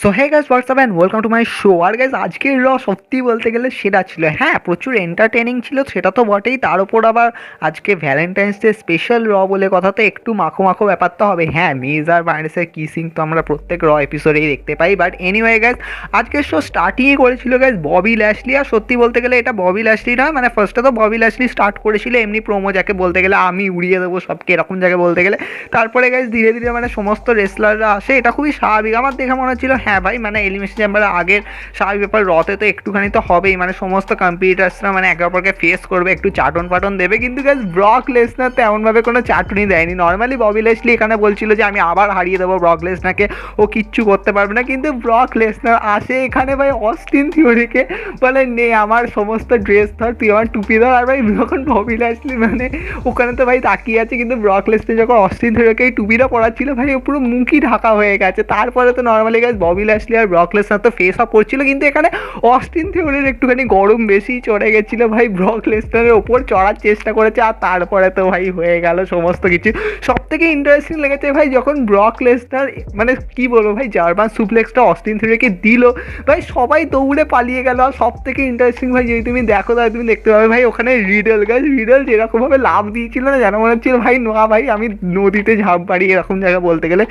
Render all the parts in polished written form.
So hey guys WhatsApp and welcome to my show. আর guys আজকের সত্যি বলতে গেলে সেটা ছিল, হ্যাঁ প্রচুর এন্টারটেনিং ছিল সেটা তো বটেই, তার উপর আবার আজকে ভ্যালেন্টাইন্স ডে স্পেশাল বলে কথা, তো একটু মাখো মাখো ব্যাপার তো হবে। হ্যাঁ মিজ আর মাইনাসের কিসিং তো আমরা প্রত্যেক এপিসোডেই দেখতে পাই, বাট এনিওয়ে গাইস আজকের শো স্টার্টিংই করেছিল গাইস ববি ল্যাশলি। আর সত্যি বলতে গেলে এটা ববি ল্যাশলি নয়, মানে ফার্স্টে তো ববি ল্যাশলি স্টার্ট করেছিল এমনি প্রোমো, যাকে বলতে গেলে আমি উড়িয়ে দেবো সবকে এরকম জায়গায় বলতে গেলে। তারপরে গাইস ধীরে ধীরে মানে সমস্ত রেসলাররা আসে, এটা খুবই স্বাভাবিক। আমার দেখে মনে হচ্ছিল হ্যাঁ ভাই মানে এলিমিনেশন চেম্বারের আগের স্বাভাবিক ব্যাপার, রতে তো একটুখানি তো হবেই, মানে সমস্ত কম্পিটিটার্সরা মানে একে অপরকে ফেস করবে, একটু চাটন পাটন দেবে। কিন্তু গাইস ব্রক লেসনার তেমনভাবে কোনো চাটুনি দেয়নি। নর্মালি ববি লেসলি এখানে বলছিল যে আমি আবার হারিয়ে দেবো ব্রক লেসনারকে, ও কিচ্ছু করতে পারবে না। কিন্তু ব্রক লেসনার আসে এখানে ভাই অস্টিন থিওরিকে বলে নে আমার সমস্ত ড্রেস ধর, তুই আমার টুপি ধর। আর ভাই যখন ববি লেসলি মানে ওখানে তো ভাই তাকিয়ে আছে, কিন্তু ব্রক লেসনার যখন অস্টিন থিওরিকে এই টুপিটা পরাচ্ছিল ভাই পুরো মুখই ঢাকা হয়ে গেছে। তারপরে তো নর্মালি গাইস ববি ল্যাশলি আর ব্রক লেসনার তো ফেস অফ করছিল, কিন্তু এখানে অস্টিন থিওরির একটুখানি গরম বেশি চড়ে গেছিলো ভাই, ব্রক লেসনারের ওপর চড়ার চেষ্টা করেছে। আর তারপরে তো ভাই হয়ে গেল সমস্ত কিছু। সব থেকে ইন্টারেস্টিং লেগেছে ভাই যখন ব্রক লেসনার মানে কি বলবো ভাই জার্মান সুপ্লেক্সটা অস্টিন থিওরিকে দিল, ভাই সবাই দৌড়ে পালিয়ে গেল। আর সব থেকে ইন্টারেস্টিং ভাই যদি তুমি দেখো তাহলে তুমি দেখতে পাবে ভাই ওখানে রিডল গাইস, রিডল যেরকমভাবে লাভ দিয়েছিল না, যেন মনে হচ্ছিল ভাই নোয়া ভাই আমি নদীতে ঝাঁপ মারি এরকম জায়গা বলতে গেলে।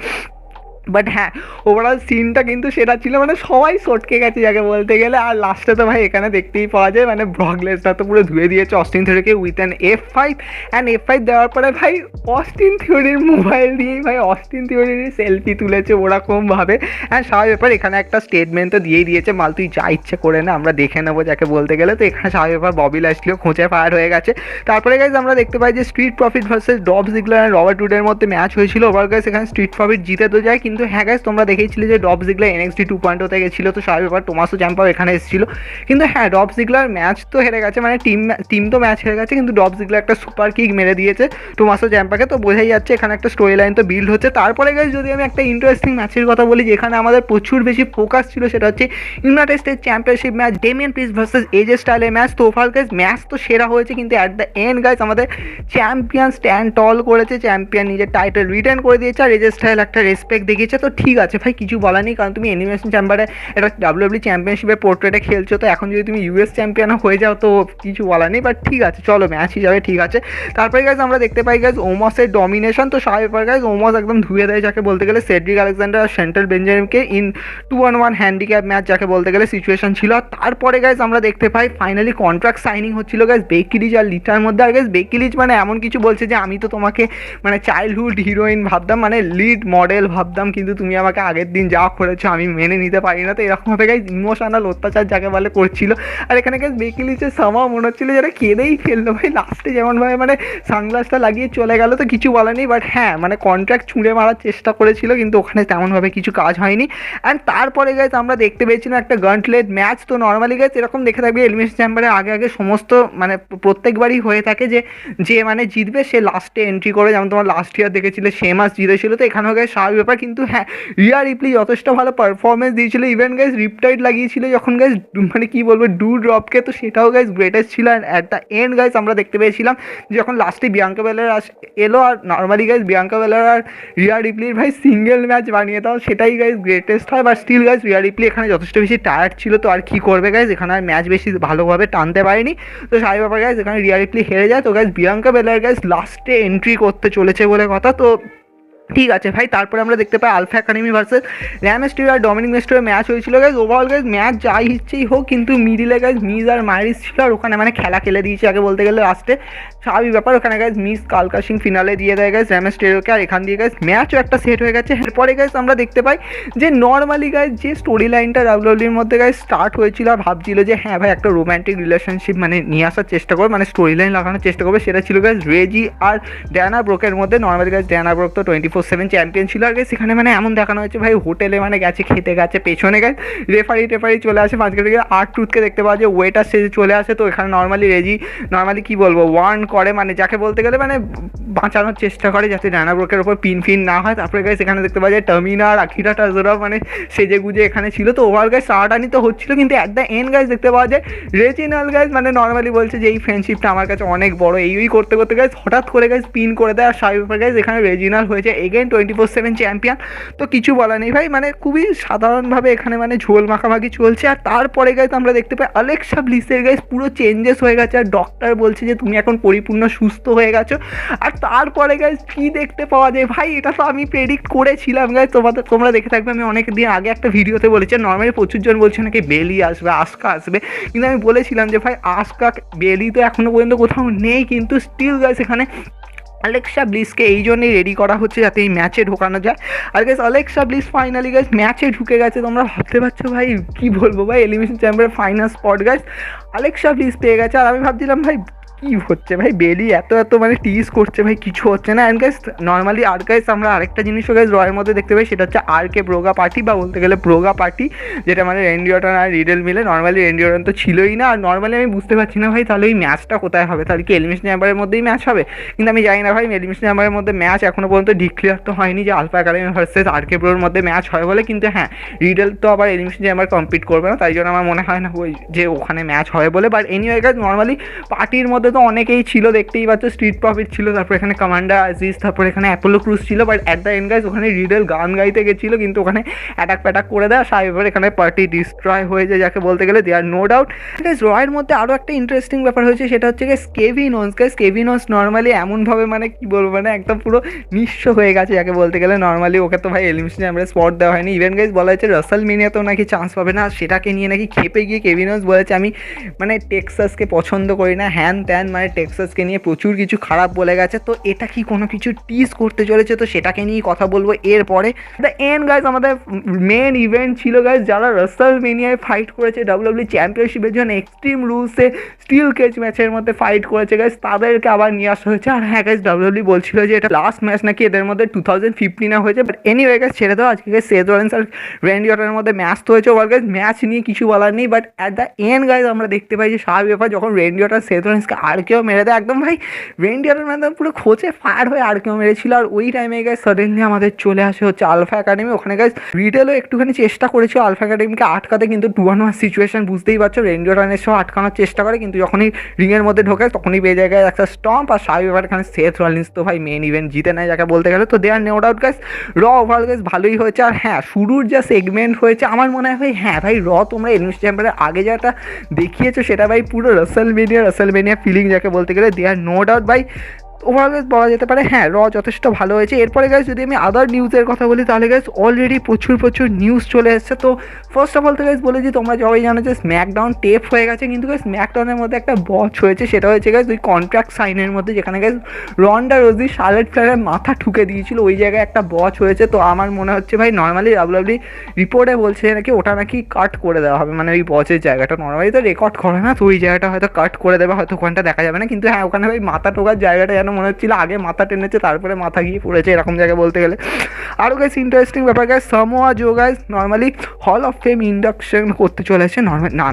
বাট হ্যাঁ ওভারঅল সিনটা কিন্তু সেটা ছিল, মানে সবাই সটকে গেছে যাকে বলতে গেলে। আর লাস্টে তো ভাই এখানে দেখতেই পাওয়া যায় মানে ব্রক লেসনার তো পুরো ধুয়ে দিয়েছে অস্টিন থিওরিকে with an F5, and F5 দেওয়ার পরে ভাই অস্টিন থিওরির মোবাইল দিয়েই ভাই অস্টিন থিওরির সেলফি তুলেছে ওরকমভাবে। অ্যান্ড স্বাভাবিক ব্যাপার এখানে একটা স্টেটমেন্ট তো দিয়েই দিয়েছে, মাল তুই যা ইচ্ছে করে না আমরা দেখে নেবো যাকে বলতে গেলে। তো এখানে স্বাভাবিক ব্যাপার ববি ল্যাশলিও খোঁচে ফায়ার হয়ে গেছে। তারপরে গাইজ আমরা দেখতে পাই যে Street Profit versus Dolph Ziggler and Robert উডের মধ্যে ম্যাচ হয়েছিল। ওভার গাইজ এখানে স্ট্রিট প্রফিট জিতে তো যায়, কিন্তু হ্যাঁ গাইজ তোমরা দেখেছিলে যে ডব জিগলার NXT 2.0 তে গেছিলো, তো স্বাভাবিক ব্যাপার টোমাসো চ্যাম্পাও এখানে এসেছিল। কিন্তু হ্যাঁ ডব জিগলার ম্যাচ তো হেরে গেছে, মানে টিম তো ম্যাচ হেরে গেছে, কিন্তু ডব জিগলার একটা সুপার কিক মেরে দিয়েছে টোমাসো চ্যাম্পাকে, তো বোঝাই যাচ্ছে এখানে একটা স্টোরি লাইন তো বিল্ড হচ্ছে। তারপরে গাইজ যদি আমি একটা ইন্টারেস্টিং ম্যাচের কথা বলি যেখানে আমাদের প্রচুর বেশি ফোকাস ছিল, সেটা হচ্ছে United State championship match, Damian Priest versus AJ স্টাইলের ম্যাচ। তো ওভার গাইজ ম্যাচ তো সেরা হয়েছে, কিন্তু অ্যাট দ্য এন্ড গাইজ আমাদের চ্যাম্পিয়ন স্ট্যান্ড টল করেছে, চ্যাম্পিয়ন নিজের টাইটেল রিটার্ন করে দিয়েছে, আর এজে স্টাইল একটা রেসপেক্ট দেখিয়েছে। তো ঠিক আছে ভাই কিছু বলার নেই, কারণ তুমি এলিমিনেশন চেম্বারে একটা WWE চ্যাম্পিয়নশিপের পোর্ট্রেটে খেলছো, তো এখন যদি তুমি US চ্যাম্পিয়ন হয়ে যাও তো কিছু বলার নেই। বাট ঠিক আছে চলো ম্যাচ হিসাবে ঠিক আছে। তারপরে গাইজ আমরা দেখতে পাই গাইজ ওমসের ডমিনেশন। তো স্বাভাবিক গাইজ ওমস একদম ধুয়ে দেয় যাকে বলতে গেলে সেড্রিক আলেকজান্ডার আর সেন্ট্রাল বেঞ্জামিনকে ইন 2-on-1 হ্যান্ডিক্যাপ ম্যাচ যাকে বলতে গেলে সিচুয়েশন ছিল। আর তারপরে গাইজ আমরা দেখতে পাই ফাইনালি কন্ট্রাক্ট সাইনিং হচ্ছিল গাইজ বেকি লিচ আর লিটার মধ্যে। আর গাইজ বেকি লিচ মানে এমন কিছু বলছে যে আমি তো তোমাকে মানে চাইল্ডহুড হিরোইন ভাবতাম, মানে লিড মডেল ভাবতাম, কিন্তু তুমি আমাকে আগের দিন যা করেছো আমি মেনে নিতে পারি না। তো এরকমভাবে গাইজ ইমোশনাল অত্যাচার যাকে বলে করছিল। আর এখানে গাইজ বেকি লিচের সামাও মনে হচ্ছিল যারা কেঁদেই ফেললো ভাই লাস্টে, যেমনভাবে মানে সানগ্লাসটা লাগিয়ে চলে গেল, তো কিছু বলা নেই। বাট হ্যাঁ মানে কন্ট্রাক্ট ছুঁড়ে মারার চেষ্টা করেছিল, কিন্তু ওখানে তেমনভাবে কিছু কাজ হয়নি। অ্যান্ড তারপরে গাইজ আমরা দেখতে পেয়েছিলাম একটা গান্টলেট ম্যাচ। তো নর্মালি গাইজ এরকম দেখে থাকবে এলিমিনেশন চেম্বারে আগে আগে সমস্ত মানে প্রত্যেকবারই হয়ে থাকে যে যে মানে জিতবে সে লাস্টে এন্ট্রি করে, যেমন তোমার লাস্ট ইয়ার দেখেছিলে সে মাস জিতেছিল। তো এখানেও গাইজ স্বাভাবিক ব্যাপার, কিন্তু হ্যাঁ রিয়া রিপ্লি যথেষ্ট ভালো পারফরমেন্স দিয়েছিল। ইভেন গাইজ রিপটাইড লাগিয়েছিল যখন গাইজ মানে কি বলবো ডু ড্রপকে, তো সেটাও গাইজ গ্রেটেস্ট ছিল। And at the end guys আমরা দেখতে পেয়েছিলাম যখন লাস্টে বিয়াঙ্কা বেলার এলো, আর নর্মালি গাইজ বিয়াঙ্কা বেলার আর রিয়া রিপ্লির ভাই সিঙ্গেল ম্যাচ বানিয়ে দাও, সেটাই গাইজ গ্রেটেস্ট হয়। বাট স্টিল গাইজ রিয়া রিপ্লি এখানে যথেষ্ট বেশি টায়ার্ড ছিল, তো আর কী করবে গাইজ এখানে আর ম্যাচ বেশি ভালোভাবে টানতে পারেনি। তো স্বাভাবিক ব্যাপার গাইজ এখানে রিয়া রিপ্লি হেরে যায়। তো গাইজ বিয়াঙ্কা বেলার গাইজ লাস্টে এন্ট্রি করতে চলেছে বলে কথা। তো ঠিক আছে ভাই তারপরে আমরা দেখতে পাই Alpha Academy versus Rey Mysterio আর ডমিনিক মিস্টেরিওর ম্যাচ হয়েছিল গাইজ। ওভারঅল গাইজ ম্যাচ যাই ইচ্ছেই হোক, কিন্তু মিডিলে গাইজ মিজ আর মাইরিস ছিল, আর ওখানে মানে খেলা খেলে দিয়েছে আগে বলতে গেলে লাস্টে। স্বাভাবিক ব্যাপার ওখানে গাইজ মিস কালকা সিং ফিনালে দিয়ে দেয় গাইজ র্যাম স্টিরিওকে, আর এখান দিয়ে গাইজ ম্যাচও একটা সেট হয়ে গেছে। এরপরে গাইজ আমরা দেখতে পাই যে নর্মালি গাইজ যে স্টোরি লাইনটা ডাব্লিউডব্লিউর মধ্যে গাইজ স্টার্ট হয়েছিল আর ভাবছিল যে হ্যাঁ ভাই একটা রোম্যান্টিক রিলেশনশিপ মানে নিয়ে আসার চেষ্টা করবে, মানে স্টোরি লাইন লাগানোর চেষ্টা করবে, সেটা ছিল গাইজ রেজি আর ড্যানা ব্রোকের মধ্যে। নর্মালি গাইজ ড্যানা ব্রোক তো 24/7 চ্যাম্পিয়ন ছিল। আর সেখানে মানে এমন দেখানো হয়েছে ভাই হোটেলে মানে গেছে খেতে গেছে, পেছনে গেছে রেফারি চলে আসে, মাঝখানে থেকে টুথকে দেখতে পাওয়া যায় ওয়েটার সে চলে আসে। তো এখানে নর্মালি রেজি নর্মালি কী বলবো ওয়ার্ন করে, মানে যাকে বলতে গেলে মানে বাঁচানোর চেষ্টা করে যাতে ডানা ব্রোকের ওপর পিন ফিন না হয়। তারপরে গাইস এখানে দেখতে পাওয়া যায় টামিনা আর আকিরা টাজোরা মানে সেজে গুজে এখানে ছিল। তো ওভারঅল গাইস টানাটানি তো হচ্ছিল, কিন্তু অ্যাট দ্য এন্ড গাইস দেখতে পাওয়া যায় রেজিনাল গাইস মানে নর্মালি বলছে যে এই ফ্রেন্ডশিপটা আমার কাছে অনেক বড়, এই করতে করতে গাইস হঠাৎ করে গাইস পিন করে দেয়। আর স্বাভাবিক গাইস এখানে রেজিনাল হয়েছে এগেন 24/7 চ্যাম্পিয়ন। তো কিছু বলা নেই ভাই, মানে খুবই সাধারণভাবে এখানে মানে ঝোল মাখামাখি চলছে। আর তারপরে গাইস আমরা দেখতে পাই আলেক্সা ব্লিসের গাইস পুরো চেঞ্জেস হয়ে গেছে, আর ডক্টর বলছে যে তুমি এখন পরিপূর্ণ সুস্থ হয়ে গেছো। আর তারপরে গাইস কি দেখতে পাওয়া যায় ভাই, এটা তো আমি প্রেডিক্ট করেছিলাম গাইস, তোমরা দেখে থাকবে। আমি অনেক দিন আগে একটা ভিডিওতে বলেছি, নর্মালি প্রচুর জন বলছে নাকি বেলি আসবে, আস্কা আসবে, কিন্তু আমি বলেছিলাম যে ভাই আস্কা বেলি তো এখনো পর্যন্ত কোথাও নেই, কিন্তু স্টিল গাইস এখানে আলেক্সা ব্লিসকে এই জন্যই রেডি করা হচ্ছে যাতে এই ম্যাচে ঢোকানো যায়। আর guys Alexa Bliss finally guys ম্যাচে ঢুকে গেছে। তোমরা ভাবতে পারছো ভাই কি বলবো ভাই, এলিমিনেশন চ্যাম্পিয়নের final spot guys Alexa Bliss পেয়ে গেছে। আর আমি ভাবছিলাম ভাই কী হচ্ছে ভাই, বেলি এত মানে টিজ করছে ভাই, কিছু হচ্ছে না। অ্যান্ড গাইস নর্মালি আর গাইস আমরা আরেকটা জিনিসও গাইস রয়ের মধ্যে দেখতে পাই, সেটা হচ্ছে RK ব্রোগা পার্টি, বা বলতে গেলে ব্রোগা পার্টি, যেটা মানে রেন্ডি অর্টন আর রিডেল মিলে। নর্মালি রেন্ডি অর্টন তো ছিলই না। আর নর্মালি আমি বুঝতে পারছি না ভাই তাহলে এই ম্যাচটা কোথায় হবে, তাহলে কি এলিমিনেশন চ্যাম্বারের মধ্যেই ম্যাচ হবে? কিন্তু আমি জানি না ভাই, এলিমিনেশন চ্যাম্বারের মধ্যে ম্যাচ এখনও পর্যন্ত ডিক্লেয়ার তো হয়নি যে আলফা একাডেমি ভার্সেস RK ব্রোর মধ্যে ম্যাচ হয় বলে। কিন্তু হ্যাঁ, রিডেল তো আবার এলিমিনেশন চ্যাম্বার কমপ্লিট করবে না, তাই জন্য আমার মনে হয় না ওই যে ওখানে ম্যাচ হবে বলে। বাট এনিওয়ে গাইস নর্মালি পার্টির মধ্যে তো অনেকেই ছিল, দেখতেই পাচ্ছ স্ট্রিট প্রফিট ছিল, তারপর এখানে কমান্ডার আজিজ, তারপর এখানে অ্যাপোলো ক্রুজ ছিল। But at the end guys ওখানে রিডেল গান গাইতে গেছিলো, কিন্তু ওখানে অ্যাটাক করে দেয়, সাইবার এখানে পার্টি ডিস্ট্রয় হয়ে যায়, যাকে বলতে গেলে দেয়ার নো ডাউট। গাইস রয়ের মধ্যে আরও একটা ইন্টারেস্টিং ব্যাপার হয়েছে, সেটা হচ্ছে guys Kevin once. Guys Kevin once normally এমনভাবে মানে কি বলবো, মানে একদম পুরো নিঃস্ব হয়ে গেছে, যাকে বলতে গেলে। নর্মালি ওকে তো ভাই এলিমিনেশনে আমরা স্পট দেওয়া হয়নি। ইভেন গাইস বলা হয়েছে রাসেল মিনিয়াতেও নাকি চান্স পাবে না, সেটাকে নিয়ে নাকি খেপে গিয়ে কেভিন ওন্স বলেছে আমি মানে টেক্সাসকে পছন্দ করি না, হ্যান ত্যান, মানে টেক্সাসকে নিয়ে প্রচুর কিছু খারাপ বলে গেছে। তো এটা কি কোনো কিছু টিজ করতে চলেছে? তো সেটাকে নিয়েই কথা বলবো এরপরে। দ্য এন্ড গাইজ আমাদের মেন ইভেন্ট ছিল গাইজ, যারা রাসেল মিনিয়ায় ফাইট করেছে WWE চ্যাম্পিয়নশিপের জন্য এক্সট্রিম রুলসে স্টিল কেজ ম্যাচের মধ্যে ফাইট করেছে গাইজ, তাদেরকে আবার নিয়ে আসা হয়েছে। আর হ্যাঁ গাইজ WWE বলছিল যে এটা লাস্ট ম্যাচ নাকি এদের মধ্যে 2015 হয়েছে। বাট এনিওয়ে গাইজ ছেড়ে দাও, আজকে গাইজ সেথ রলিন্স আর র্যান্ডি অর্টনের মধ্যে ম্যাচ তো হয়েছে। ওভার গাইজ ম্যাচ নিয়ে কিছু বলার নেই। But at the end guys আমরা দেখতে পাই যে স্বাভাবিক ব্যাপার, যখন র্যান্ডি অর্টন সেথ রলিন্সকে আর কেউ মেরে দেয়, একদম ভাই র্যান্ডি অর্টন মানে পুরো খোঁচে ফায়ার হয়ে আর কেউ মেরেছিল। আর ওই টাইমে গাইজ সাডেনলি আমাদের চলে আসে হচ্ছে আলফা একাডেমি। ওখানে গাইজ রিটেলও একটুখানি চেষ্টা করেছিল আলফা একাডেমিকে আটকাতে, কিন্তু 2-1 সিচুয়েশন বুঝতেই পারছো, রেন্ডি অর্টনের সহ আটকানোর চেষ্টা করে, কিন্তু যখনই রিংয়ের মধ্যে ঢোকে তখনই পেয়ে যায় একটা স্টম্প। আর স্বাভাবিক এখানে সেথ রলিন্স তো ভাই মেন ইভেন্ট জিতে নেয়, যাকে বলতে গেলে। তো there no doubt guys overall guys ভালোই হয়েছে। আর হ্যাঁ, শুরুর যা সেগমেন্ট হয়েছে আমার মনে হয় ভাই, হ্যাঁ ভাই তোমরা এলিমিনেশন চ্যাম্পিয়নের আগে যেটা দেখিয়েছো সেটা ভাই পুরো রাসেলমেনিয়া ফিলিং, যাকে বলতে গেলে। দেয়ার নো ডাউট ভাই ওভারঅল বলা যেতে পারে হ্যাঁ যথেষ্ট ভালো হয়েছে। এরপরে গাইজ যদি আমি আদার নিউজের কথা বলি, তাহলে গাইজ অলরেডি প্রচুর নিউজ চলে এসেছে। তো ফার্স্ট অফ অল তো গাইজ বলে যে তোমরা সবাই জানো যে স্ম্যাকডাউন টেপ হয়ে গেছে, কিন্তু গাইজ স্ম্যাকডাউনের মধ্যে একটা বচ হয়েছে, সেটা হয়েছে গাইজ ওই কন্ট্রাক্ট সাইনের মধ্যে, যেখানে গাইজ রন্ডা রোজি শার্লেট ফ্লেয়ারের মাথা ঠুকে দিয়েছিল, ওই জায়গায় একটা বচ হয়েছে। তো আমার মনে হচ্ছে ভাই নর্মালি WWE রিপোর্টে বলছে নাকি ওটা নাকি কাট করে দেওয়া হবে, মানে ওই বচের জায়গাটা নর্মালি তো রেকর্ড করে না, তো ওই জায়গাটা হয়তো কাট করে দেবে, হয়তো ওখানটা দেখা যাবে না। কিন্তু হ্যাঁ ওখানে ভাই মাথা টোকার জায়গাটা যেন মনে হচ্ছিল আগে মাথা টেনেছে তারপরে মাথা গিয়ে পড়েছে, এরকম জায়গায় বলতে গেলে। আরও গাইস ইন্টারেস্টিং ব্যাপার guys, Samoa Joe guys normally hall of fame induction করতে চলেছে। নর্মাল না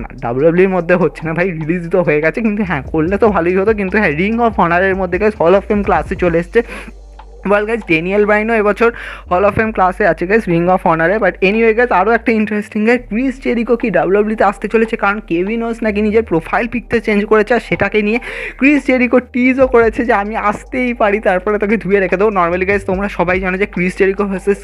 WWEর মধ্যে হচ্ছে না ভাই, রিলিজ তো হয়ে গেছে, কিন্তু হ্যাঁ করলে তো ভালোই হতো। কিন্তু হ্যাঁ রিং অফ অনারের মধ্যে গাইস হল অফ ফেম ক্লাসে চলে এসছে। ওয়েল গাইজ ড্যানিয়েল ব্রাইনও এবছর হল অফ ফেম ক্লাসে আছে গাইজ রিং অফ অনারে। বাট এনিওয়ে গাইজ আরও একটা ইন্টারেস্টিং গাইজ, ক্রিস জেরিকো কি ডাব্লিউডব্লিউতে আসতে চলেছে, কারণ কেভিন ওন্স নাকি নিজের প্রোফাইল পিকতে চেঞ্জ করেছে, আর সেটাকে নিয়ে ক্রিস জেরিকো টিজও করেছে যে আমি আসতেই পারি, তারপরে তোকে ধুয়ে রেখে দেবো। নর্মালি গাইজ তোমরা সবাই জানো যে ক্রিস জেরিকো ভার্সেস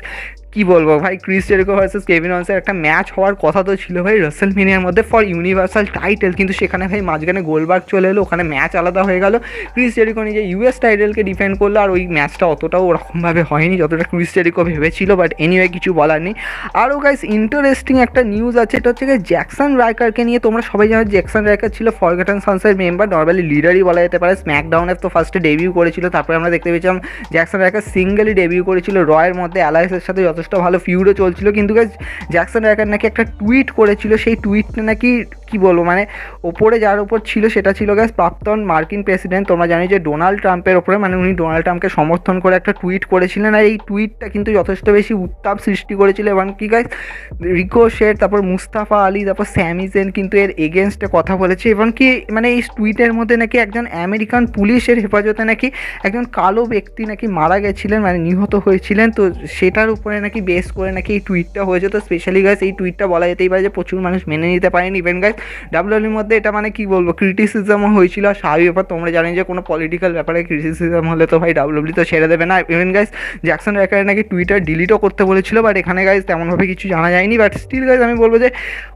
কী বলবো ভাই, ক্রিস জেরিকো ভার্সেস কেভিন ওন্সের একটা ম্যাচ হওয়ার কথা তো ছিল ভাই রাসেলমেনিয়ার মধ্যে ফর ইউনিভার্সাল টাইটেল, কিন্তু সেখানে ভাই মাঝখানে গোলবার্গ চলে এলো, ওখানে ম্যাচ আলাদা হয়ে গেল। ক্রিস জেরিকো নিজে US টাইটেলকে ডিফেন্ড করলো, আর ওই ম্যাচটা অতটাও ওরকমভাবে হয়নি যতটা ক্রিস জেরিকো ভেবেছিল। বাট এনিওয়ে কিছু বলার নেই। আরও গাইস ইন্টারেস্টিং একটা নিউজ আছে, এটা হচ্ছে জ্যাকসন রাইকারকে নিয়ে। তোমরা সবাই জানো জ্যাকসন রাইকার ছিল ফরগটন সন্সের মেম্বার, নর্মালি লিডারই বলা যেতে পারে। স্ম্যাকডাউনে তো ফার্স্টে ডেবিউ করেছিল, তারপরে আমরা দেখতে পেয়েছিলাম জ্যাকসন রাইকার সিঙ্গেলি ডেবিউ করেছিল রয়ের মধ্যে অ্যালায়েন্সের সাথে, যথেষ্ট ভালো ফিউডও চলছিল, কিন্তু গাইজ জ্যাকসন রাকার নাকি একটা টুইট করেছিল, সেই টুইটটা নাকি কী বলবো মানে ওপরে যার ওপর ছিল সেটা ছিল গাইজ প্রাক্তন মার্কিন প্রেসিডেন্ট, তোমরা জানি যে ডোনাল্ড ট্রাম্পের ওপরে, মানে উনি ডোনাল্ড ট্রাম্পকে সমর্থন করে একটা টুইট করেছিলেন, আর এই টুইটটা কিন্তু যথেষ্ট বেশি উত্তাপ সৃষ্টি করেছিল। এবং কি গাইজ রিকোশেট, তারপর মুস্তাফা আলী, তারপর স্যামি জেন কিন্তু এর এগেনস্টে কথা বলেছে। এবং কি মানে এই টুইটের মধ্যে নাকি একজন আমেরিকান পুলিশের হেফাজতে নাকি একজন কালো ব্যক্তি নাকি মারা গেছিলেন, মানে নিহত হয়েছিলেন, তো সেটার উপরে নাকি বেস করে নাকি এই টুইটটা হয়েছে। তো স্পেশালি গাইজ এই টুইটটা বলা যেতেই পারে যে প্রচুর মানুষ মেনে নিতে পারেন। ইভেন গাইজ ডাব্লিউডাব্লিউর মধ্যে এটা মানে কি বলবো ক্রিটিসিজমও হয়েছিল, আর স্বাভাবিক ব্যাপার, তোমরা জানি যে কোনো পলিটিক্যাল ব্যাপারে ক্রিটিসিজম হলে তো ভাই ডাব্লিউডাব্লিউ তো ছেড়ে দেবে না। ইভেন গাইজ জ্যাকসন রাকার নাকি টুইটার ডিলিটও করতে বলেছিল, বাট এখানে গাইজ তেমনভাবে কিছু জানা যায়নি। বাট স্টিল গাইজ আমি বলবো যে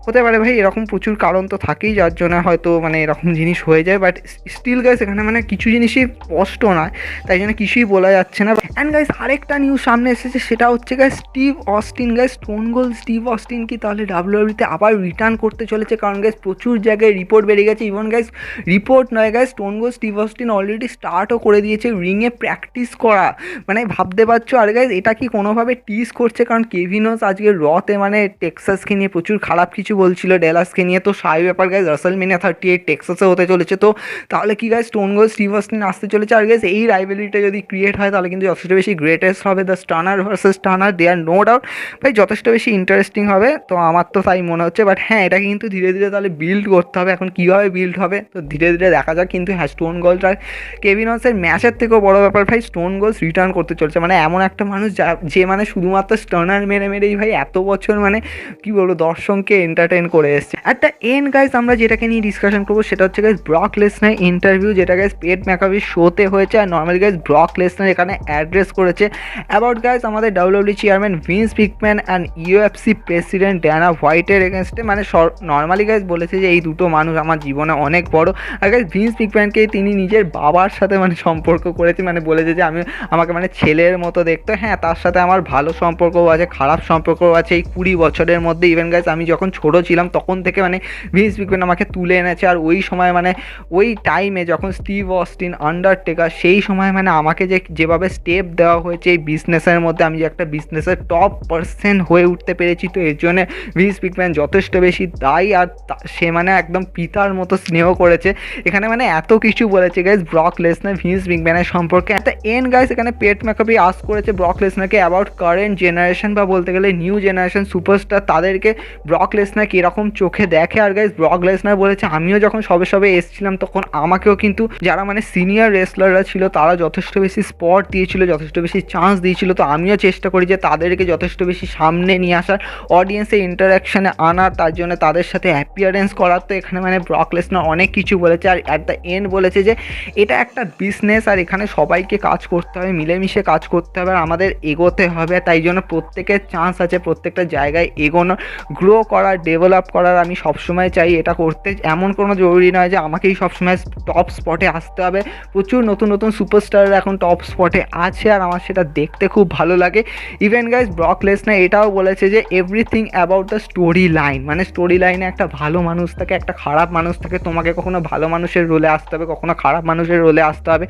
হতে পারে ভাই এরকম প্রচুর কারণ তো থাকেই যার জন্য হয়তো মানে এরকম জিনিস হয়ে যায়, বাট স্টিল গাইজ এখানে মানে কিছু জিনিসই স্পষ্ট নয়, তাই জন্য কিছুই বলা যাচ্ছে না। অ্যান্ড গাইজ আরেকটা নিউজ সামনে এসেছে, সেটা হচ্ছে guys Steve Austin. Guys Stone Cold Steve Austin কি তাহলে ডাব্লিউডাব্লিউতে আবার রিটার্ন করতে চলেছে? কারণ গাইজ প্রচুর জায়গায় রিপোর্ট বেরিয়ে গেছে। ইভেন গাইজ রিপোর্ট নয় guys, Stone Cold Steve Austin already স্টার্টও করে দিয়েছে রিংয়ে প্র্যাকটিস করা, মানে ভাবতে পারছো। আর গাইজ এটা কি কোনোভাবে টিজ করছে? কারণ কেভিন ওস আজকে রতে মানে টেক্সাসকে নিয়ে প্রচুর খারাপ কিছু বলছিল, ডেলাসকে নিয়ে, তো স্বাভাবিক ব্যাপার গাইজ রাসেলমেনিয়া 38 টেক্সাসে হতে চলেছে, তো তাহলে কি guys Stone Cold Steve Austin আসতে চলেছে। আর গাইজ এই রাইভেলিটা যদি ক্রিয়েট হয় তাহলে কিন্তু যথেষ্ট বেশি গ্রেটেস্ট হবে, the Stunner versus Stunner, they are no doubt ভাই যথেষ্ট বেশি ইন্টারেস্টিং হবে, তো আমার তো তাই মনে হচ্ছে। বাট হ্যাঁ এটাকে কিন্তু ধীরে ধীরে তাহলে বিল্ড করতে হবে, এখন কীভাবে বিল্ড হবে তো ধীরে ধীরে দেখা যাক। কিন্তু হ্যাঁ স্টোন কোল্ড আর কেভিন ওসের ম্যাচের থেকেও বড় ব্যাপার ভাই স্টোন কোল্ড রিটার্ন করতে চলছে, মানে এমন একটা মানুষ যে মানে শুধুমাত্র স্টানার মেরে মেরেই ভাই এত বছর মানে কি বলবো দর্শককে এন্টারটেন করে এসছে। একটা এন্ড গাইজ আমরা যেটাকে নিয়ে ডিসকাশন করবো সেটা হচ্ছে গাইজ ব্রক লেসনার ইন্টারভিউ, যেটা গাইজ পেট ম্যাকাবির শোতে হয়েছে। আর নর্মালি গাইজ ব্রক লেসনার এখানে অ্যাড্রেস করেছে অ্যাবাউট গাইজ আমাদের WW chairman Vince McMahon and UFC president Dana হোয়াইটের এগেনস্টে, মানে নর্মালি গাইজ বলেছে যে এই দুটো মানুষ আমার জীবনে অনেক বড়। আর গাইজ ভিন্স ম্যাকম্যানকে তিনি নিজের বাবার সাথে মানে সম্পর্ক করেছে, মানে বলেছে যে আমাকে মানে ছেলের মতো দেখতো। হ্যাঁ তার সাথে আমার ভালো সম্পর্কও আছে, খারাপ সম্পর্কও আছে। এই 20 বছরের মধ্যে ইভেন গাইজ আমি যখন ছোটো ছিলাম তখন থেকে মানে ভিন্স ম্যাকম্যান আমাকে তুলে এনেছে। আর ওই সময় মানে ওই টাইমে যখন স্টিভ অস্টিন আন্ডারটেকার, সেই সময় মানে আমাকে যেভাবে স্টেপ দেওয়া হয়েছে এই বিজনেসের মধ্যে, আমি যে একটা বিজনেসের টপ পার্সেন্ট হয়ে উঠতে পেরেছি, তো এর জন্য ভিন্স ম্যাকম্যান যথেষ্ট বেশি দায়ী। আর সে মানে একদম পিতার মতো স্নেহ করেছে। এখানে মানে এত কিছু বলেছে গাইজ ব্রক লেসনার ভিন্স ম্যাকম্যানের সম্পর্কে। একটা এন্ড গাইজ এখানে পেট ম্যাকাবি আস্ক করেছে ব্রক লেসনারকে অ্যাবাউট কারেন্ট জেনারেশন বা বলতে গেলে নিউ জেনারেশন সুপারস্টার, তাদেরকে ব্রক লেসনার কীরকম চোখে দেখে। আর গাইজ ব্রক লেসনার বলেছে আমিও যখন সবে সবে এসেছিলাম তখন আমাকেও কিন্তু যারা মানে সিনিয়র রেসলাররা ছিল তারা যথেষ্ট বেশি স্পট দিয়েছিল, যথেষ্ট বেশি চান্স দিয়েছিল, তো আমিও চেষ্টা করি যে তাদেরকে যথেষ্ট বেশি সামনে নিয়ে আসার, অডিয়েন্সের ইন্টারাকশানে আনার, তার জন্য তাদের সাথে অ্যাপিয়ারেন্স করার। তো এখানে মানে ব্রক লেসনার অনেক কিছু বলেছে। আর অ্যাট দ্য এন্ড বলেছে যে এটা একটা বিজনেস, আর এখানে সবাইকে কাজ করতে হবে, মিলেমিশে কাজ করতে হবে, আর আমাদের এগোতে হবে, তাই জন্য প্রত্যেকের চান্স আছে প্রত্যেকটা জায়গায় এগোনোর, গ্রো করার, ডেভেলপ করার। আমি সবসময় চাই এটা করতে, এমন কোনো জরুরি নয় যে আমাকেই সবসময় টপ স্পটে আসতে হবে। প্রচুর নতুন নতুন সুপারস্টাররা এখন টপ স্পটে আছে, আর আমার সেটা দেখতে খুব ভালো লাগে। ইভেন গাইজ ব্রক লেসনার এটাও বলেছে যে everything about the story line, মানে স্টোরি লাইনে একটা ভালো মানুষ থাকে, একটা খারাপ মানুষ থাকে, তোমাকে কখনো ভালো মানুষের রোলে আসতে হবে, কখনো খারাপ মানুষের রোলে আসতে হবে,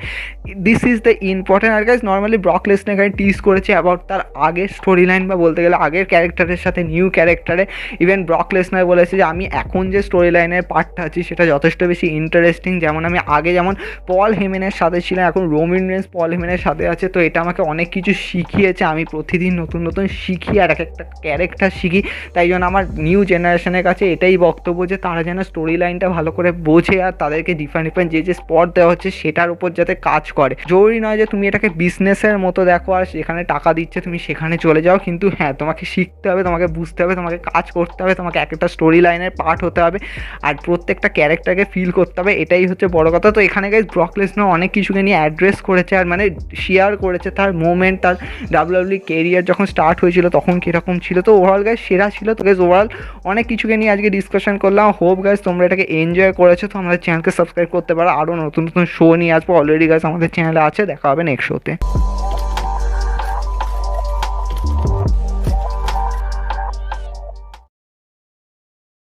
দিস ইজ দ্য ইম্পর্টেন্ট। আর গাইজ নর্মালি ব্রক লেসনার এখানে টিজ করেছে অ্যাবাউট তার আগের স্টোরি লাইন বা বলতে গেলে আগের ক্যারেক্টারের সাথে নিউ ক্যারেক্টারে। ইভেন ব্রক লেসনার বলেছে যে আমি এখন যে স্টোরি লাইনের পার্টটা আছি সেটা যথেষ্ট বেশি ইন্টারেস্টিং, যেমন আমি আগে যেমন পল হেমেনের সাথে ছিলাম, এখন রোমান রেন্স পল হেমেনের সাথে আছে, তো এটা আমাকে অনেক কিছু শিখিয়েছে। আমি প্রতিদিন নতুন নতুন শিখি আর এক একটা ক্যারেক্টার শিখি, তাই জন্য আমার নিউ জেনারেশনের কাছে এটাই বক্তব্য যে তারা যেন স্টোরি লাইনটা ভালো করে বোঝে, আর তাদেরকে ডিফারেন্ট ডিফারেন্ট যে স্পট দেওয়া হচ্ছে সেটার উপর যাতে কাজ করে। জরুরি নয় যে তুমি এটাকে বিজনেসের মতো দেখো আর যেখানে টাকা দিচ্ছে তুমি সেখানে চলে যাও, কিন্তু হ্যাঁ তোমাকে শিখতে হবে, তোমাকে বুঝতে হবে, তোমাকে কাজ করতে হবে, তোমাকে এক একটা স্টোরি লাইনের পার্ট হতে হবে, আর প্রত্যেকটা ক্যারেক্টারকে ফিল করতে হবে, এটাই হচ্ছে বড় কথা। তো এখানে গাইজ ব্রক লেসনার অনেক কিছুকে নিয়ে অ্যাড্রেস করেছে, আর মানে শেয়ার করেছে তার মোমেন্ট, তার ডাব্লিউডাব্লিউ কেরিয়ার যখন স্টার্ট হয়েছিল তখন কীরকম ছিল। তো ওভারঅল গাইজ সেরা ছিল। তো গাইজ ওভারঅল অনেক কিছুকে নিয়ে আজকে ডিসকাশন করলাম। হোপ গাইজ তোমরা এটাকে এনজয় করেছো। তো আমাদের চ্যানেলকে সাবস্ক্রাইব করতে পারো, আরও নতুন নতুন শো নিয়ে আসবো। অলরেডি গাইজ আমাদের চ্যানেলে আছে। দেখা হবে নেক্সট শোতে।